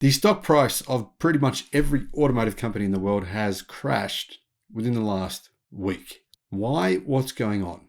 The stock price of pretty much every automotive company in the world has crashed within the last week. Why? What's going on?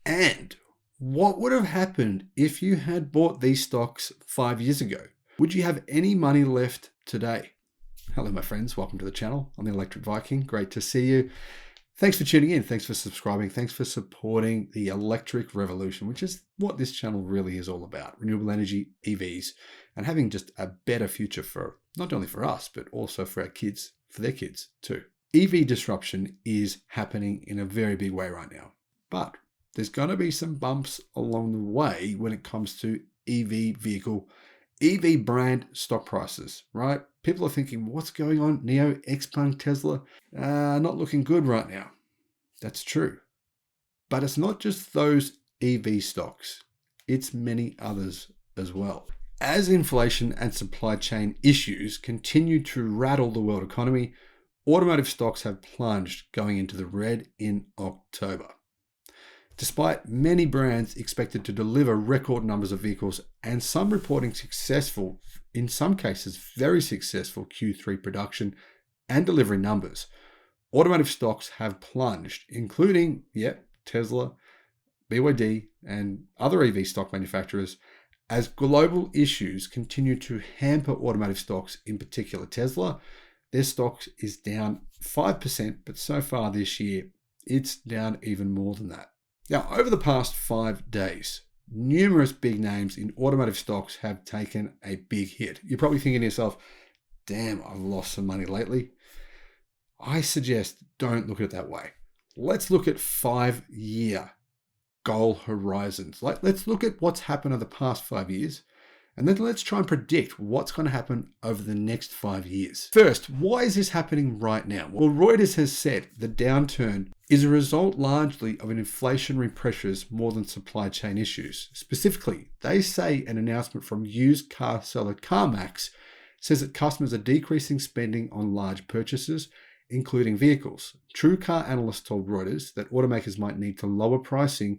And what would have happened if you had bought these stocks 5 years ago? Would you have any money left today? Hello, my friends. Welcome to the channel. I'm the Electric Viking. Great to see you. Thanks for tuning in. Thanks for subscribing. Thanks for supporting the electric revolution, which is what this channel really is all about. Renewable energy, EVs, and having just a better future for not only for us, but also for our kids, for their kids too. EV disruption is happening in a very big way right now, but there's going to be some bumps along the way when it comes to EV brand stock prices, right? People are thinking, what's going on? NIO, XPeng, Tesla, not looking good right now. That's true. But it's not just those EV stocks. It's many others as well. As inflation and supply chain issues continue to rattle the world economy, automotive stocks have plunged, going into the red in October. Despite many brands expected to deliver record numbers of vehicles and some reporting successful, in some cases very successful Q3 production and delivery numbers, automotive stocks have plunged, including, Tesla, BYD, and other EV stock manufacturers, as global issues continue to hamper automotive stocks, in particular Tesla. Their stocks is down 5%, but so far this year, it's down even more than that. Now, over the past 5 days, numerous big names in automotive stocks have taken a big hit. You're probably thinking to yourself, damn, I've lost some money lately. I suggest don't look at it that way. Let's look at 5-year goal horizons. Let's look at what's happened over the past 5 years, and then let's try and predict what's going to happen over the next 5 years. First, why is this happening right now? Well, Reuters has said the downturn is a result largely of an inflationary pressures more than supply chain issues. Specifically, they say an announcement from used car seller CarMax says that customers are decreasing spending on large purchases, including vehicles. True Car analysts told Reuters that automakers might need to lower pricing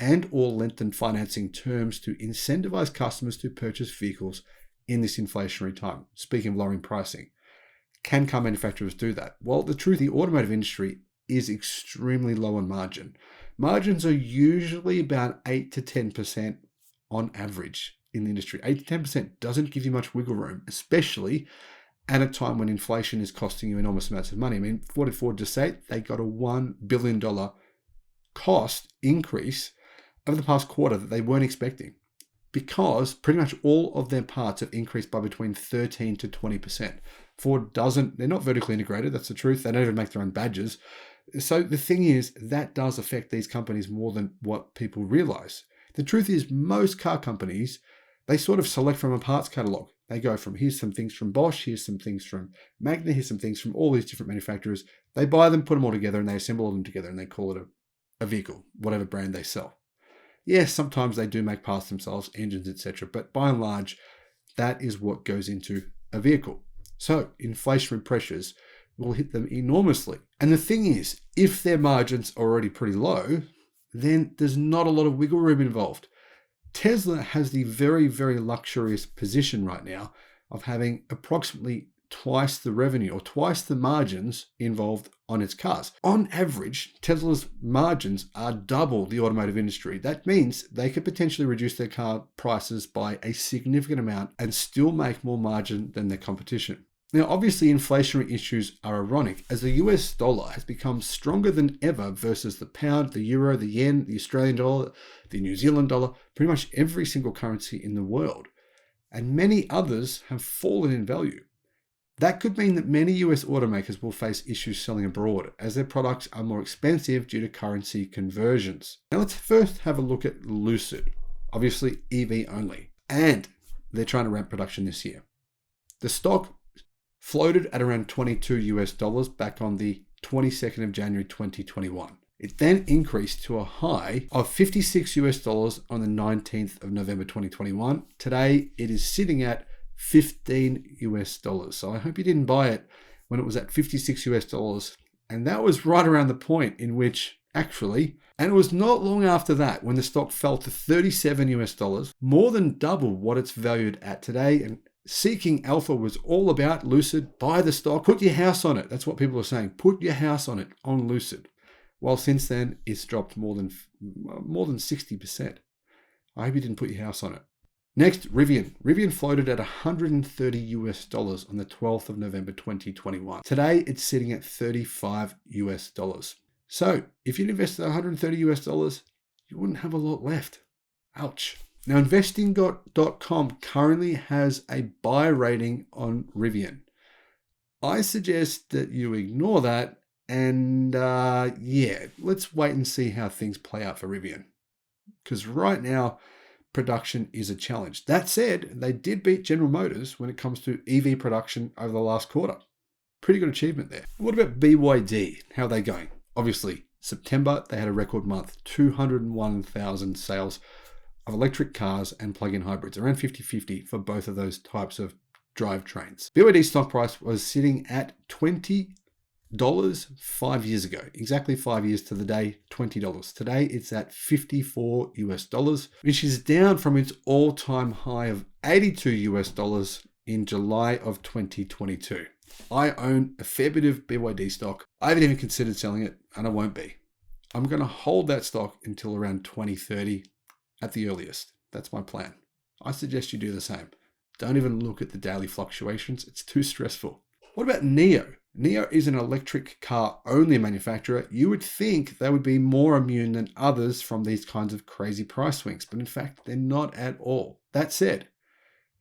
and or lengthen financing terms to incentivize customers to purchase vehicles in this inflationary time. Speaking of lowering pricing, can car manufacturers do that? Well, the truth, the automotive industry is extremely low on margin. Margins are usually about 8 to 10% on average in the industry. 8 to 10% doesn't give you much wiggle room, especially at a time when inflation is costing you enormous amounts of money. I mean, what did Ford just say? They got a $1 billion cost increase over the past quarter that they weren't expecting, because pretty much all of their parts have increased by between 13 to 20%. Ford they're not vertically integrated, that's the truth. They don't even make their own badges. So the thing is, that does affect these companies more than what people realize. The truth is, most car companies, they sort of select from a parts catalog. They go from, here's some things from Bosch, here's some things from Magna, here's some things from all these different manufacturers. They buy them, put them all together, and they assemble them together, and they call it a vehicle, whatever brand they sell. Yes, sometimes they do make parts themselves, engines, etc. But by and large, that is what goes into a vehicle. So inflationary pressures will hit them enormously. And the thing is, if their margins are already pretty low, then there's not a lot of wiggle room involved. Tesla has the very, very luxurious position right now of having approximately twice the revenue or twice the margins involved on its cars. On average, Tesla's margins are double the automotive industry. That means they could potentially reduce their car prices by a significant amount and still make more margin than their competition. Now, obviously, inflationary issues are ironic as the US dollar has become stronger than ever versus the pound, the euro, the yen, the Australian dollar, the New Zealand dollar, pretty much every single currency in the world. And many others have fallen in value. That could mean that many US automakers will face issues selling abroad as their products are more expensive due to currency conversions. Now let's first have a look at Lucid, obviously EV only, and they're trying to ramp production this year. The stock floated at around $22 back on the 22nd of January 2021. It then increased to a high of $56 on the 19th of November 2021. Today it is sitting at $15. So I hope you didn't buy it when it was at $56. And that was right around the point in which actually, and it was not long after that when the stock fell to $37, more than double what it's valued at today. And Seeking Alpha was all about Lucid. Buy the stock, put your house on it. That's what people are saying. Put your house on it, on Lucid. Well, since then, it's dropped more than 60%. I hope you didn't put your house on it. Next, Rivian. Rivian floated at $130 on the 12th of November 2021. Today, it's sitting at $35. So, if you'd invested $130, you wouldn't have a lot left. Ouch. Now, investing.com currently has a buy rating on Rivian. I suggest that you ignore that and let's wait and see how things play out for Rivian. Because right now, production is a challenge. That said, they did beat General Motors when it comes to EV production over the last quarter. Pretty good achievement there. What about BYD? How are they going? Obviously, September, they had a record month, 201,000 sales of electric cars and plug-in hybrids, around 50-50 for both of those types of drivetrains. BYD stock price was sitting at $20 5 years ago, exactly 5 years to the day, $20. Today, it's at $54, which is down from its all-time high of $82 in July of 2022. I own a fair bit of BYD stock. I haven't even considered selling it, and I won't be. I'm going to hold that stock until around 2030 at the earliest. That's my plan. I suggest you do the same. Don't even look at the daily fluctuations. It's too stressful. What about NIO? NIO is an electric car only manufacturer. You would think they would be more immune than others from these kinds of crazy price swings, but in fact, they're not at all. That said,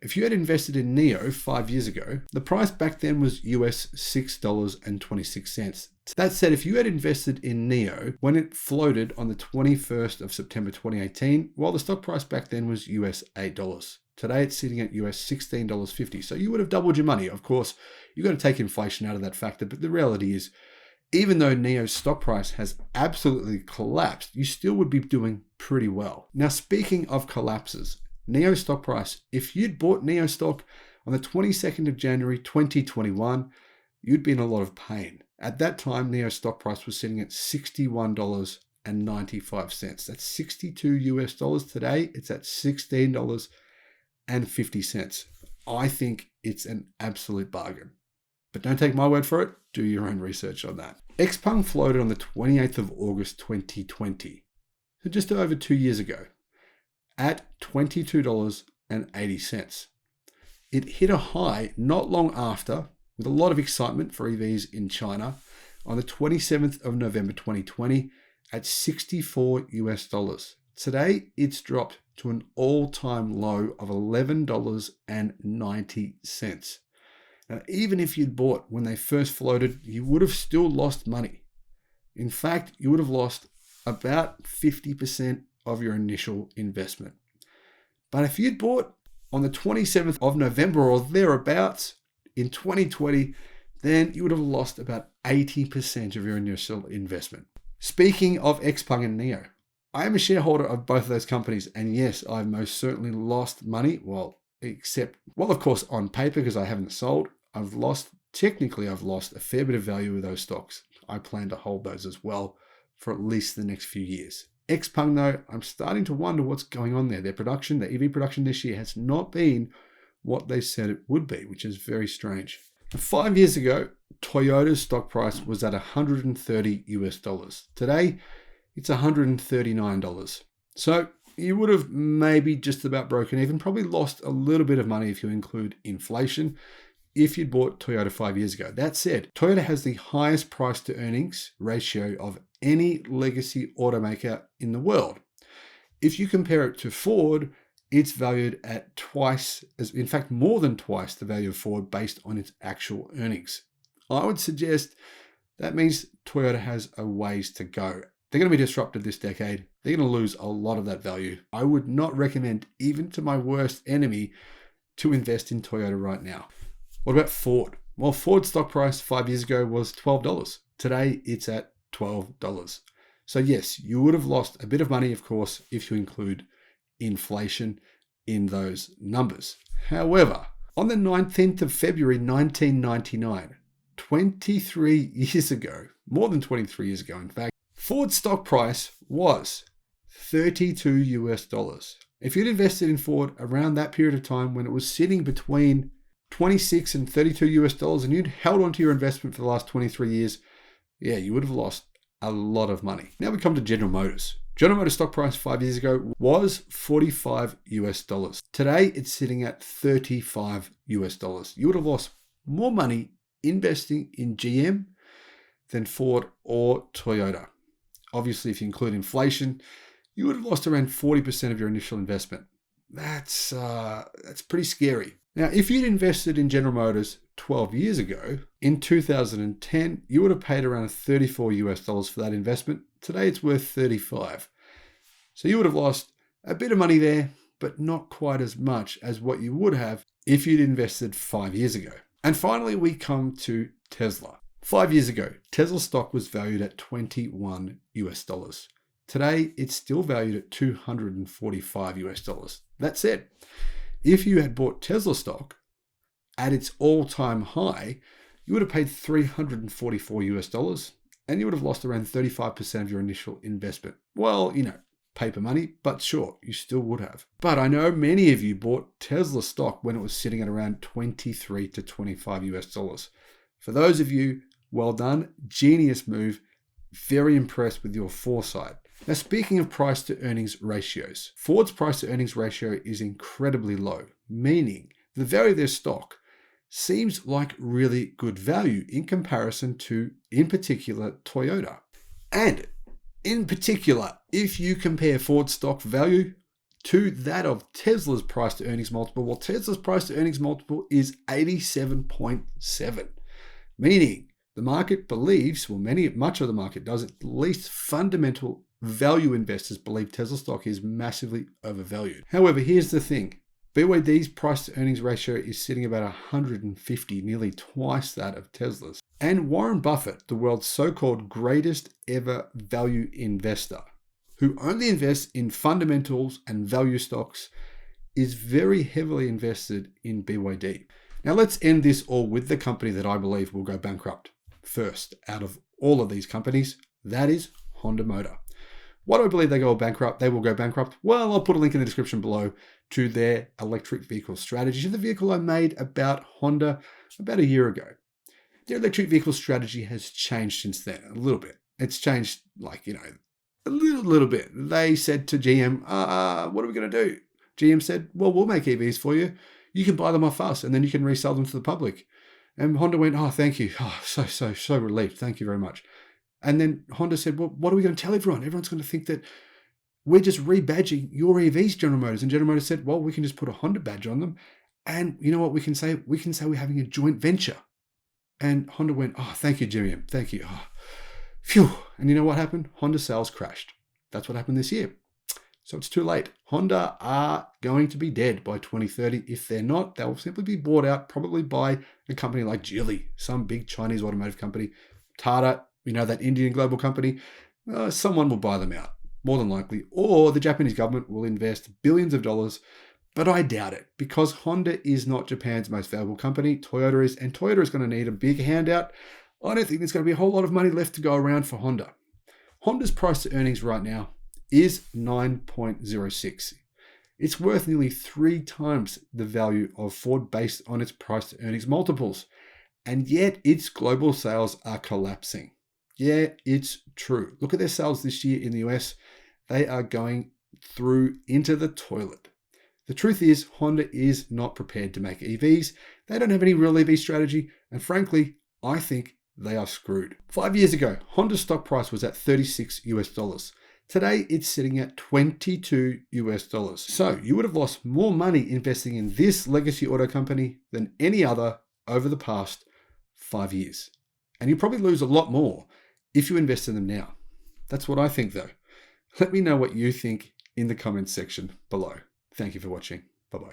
if you had invested in NIO 5 years ago, the price back then was US $6.26. That said, if you had invested in NIO when it floated on the 21st of September 2018, well, the stock price back then was US $8. Today, it's sitting at US $16.50. So you would have doubled your money. Of course, you've got to take inflation out of that factor. But the reality is, even though NIO's stock price has absolutely collapsed, you still would be doing pretty well. Now, speaking of collapses, NIO stock price, if you'd bought NIO stock on the 22nd of January 2021, you'd be in a lot of pain. At that time, NIO stock price was sitting at $61.95. That's $62. Today, it's at $16.50. I think it's an absolute bargain. But don't take my word for it. Do your own research on that. Xpeng floated on the 28th of August 2020, so just over 2 years ago, at $22.80. It hit a high not long after, with a lot of excitement for EVs in China, on the 27th of November 2020 at $64. Today, it's dropped to an all-time low of $11.90. Now, even if you'd bought when they first floated, you would have still lost money. In fact, you would have lost about 50% of your initial investment. But if you'd bought on the 27th of November or thereabouts in 2020, then you would have lost about 80% of your initial investment. Speaking of Xpeng and NIO, I am a shareholder of both of those companies, and yes, I've most certainly lost money. Well, of course, on paper, because I haven't sold, I've lost a fair bit of value with those stocks. I plan to hold those as well for at least the next few years. Xpeng, though, I'm starting to wonder what's going on there. Their EV production this year has not been what they said it would be, which is very strange. 5 years ago, Toyota's stock price was at $130. Today, it's $139. So you would have maybe just about broken even, probably lost a little bit of money if you include inflation, if you'd bought Toyota 5 years ago. That said, Toyota has the highest price to earnings ratio of any legacy automaker in the world. If you compare it to Ford, it's valued at more than twice the value of Ford based on its actual earnings. I would suggest that means Toyota has a ways to go. They're going to be disrupted this decade. They're going to lose a lot of that value. I would not recommend, even to my worst enemy, to invest in Toyota right now. What about Ford? Well, Ford's stock price 5 years ago was $12. Today, it's at $12. So yes, you would have lost a bit of money, of course, if you include inflation in those numbers. However, on the 19th of February 1999, 23 years ago, more than 23 years ago, in fact, Ford's stock price was $32. If you'd invested in Ford around that period of time when it was sitting between 26 and 32 US dollars and you'd held onto your investment for the last 23 years, yeah, you would have lost a lot of money. Now we come to General Motors. General Motors stock price 5 years ago was 45 US dollars. Today it's sitting at 35 US dollars. You would have lost more money investing in GM than Ford or Toyota. Obviously, if you include inflation, you would have lost around 40% of your initial investment. That's pretty scary. Now, if you'd invested in General Motors 12 years ago, in 2010, you would have paid around 34 US dollars for that investment. Today, it's worth 35. So you would have lost a bit of money there, but not quite as much as what you would have if you'd invested 5 years ago. And finally, we come to Tesla. 5 years ago, Tesla stock was valued at 21 US dollars. Today, it's still valued at 245 US dollars. That said, if you had bought Tesla stock at its all-time high, you would have paid 344 US dollars and you would have lost around 35% of your initial investment. Well, paper money, but sure, you still would have. But I know many of you bought Tesla stock when it was sitting at around 23 to 25 US dollars. For those of you, well done, genius move, very impressed with your foresight. Now, speaking of price to earnings ratios, Ford's price to earnings ratio is incredibly low, meaning the value of their stock seems like really good value in comparison to, in particular, Toyota. And in particular, if you compare Ford's stock value to that of Tesla's price to earnings multiple, well, Tesla's price to earnings multiple is 87.7, meaning the market believes, well, much of the market does, at least fundamental value investors believe Tesla stock is massively overvalued. However, here's the thing. BYD's price to earnings ratio is sitting about 150, nearly twice that of Tesla's. And Warren Buffett, the world's so-called greatest ever value investor, who only invests in fundamentals and value stocks, is very heavily invested in BYD. Now let's end this all with the company that I believe will go bankrupt first out of all of these companies. That is Honda Motor. Why do I believe they will go bankrupt? Well, I'll put a link in the description below to their electric vehicle strategy, the vehicle I made about Honda about a year ago. Their electric vehicle strategy has changed since then, a little bit. It's changed a little bit. They said to GM, what are we going to do? GM said, well, we'll make EVs for you. You can buy them off us and then you can resell them to the public. And Honda went, oh, thank you. Oh, so relieved. Thank you very much. And then Honda said, well, what are we going to tell everyone? Everyone's going to think that we're just rebadging your EVs, General Motors. And General Motors said, well, we can just put a Honda badge on them. And you know what we can say? We can say we're having a joint venture. And Honda went, oh, thank you, GM. Thank you. Oh, phew. And you know what happened? Honda sales crashed. That's what happened this year. So it's too late. Honda are going to be dead by 2030. If they're not, they'll simply be bought out probably by a company like Geely, some big Chinese automotive company. Tata, that Indian global company. Someone will buy them out, more than likely. Or the Japanese government will invest billions of dollars. But I doubt it, because Honda is not Japan's most valuable company. Toyota is, and Toyota is going to need a big handout. I don't think there's going to be a whole lot of money left to go around for Honda. Honda's price to earnings right now is 9.06. It's worth nearly 3 times the value of Ford based on its price to earnings multiples. And yet its global sales are collapsing. Yeah, it's true. Look at their sales this year in the US. They are going through into the toilet. The truth is, Honda is not prepared to make EVs. They don't have any real EV strategy. And frankly, I think they are screwed. 5 years ago, Honda's stock price was at 36 US dollars. Today, it's sitting at 22 US dollars. So you would have lost more money investing in this legacy auto company than any other over the past 5 years. And you probably lose a lot more if you invest in them now. That's what I think though. Let me know what you think in the comments section below. Thank you for watching. Bye-bye.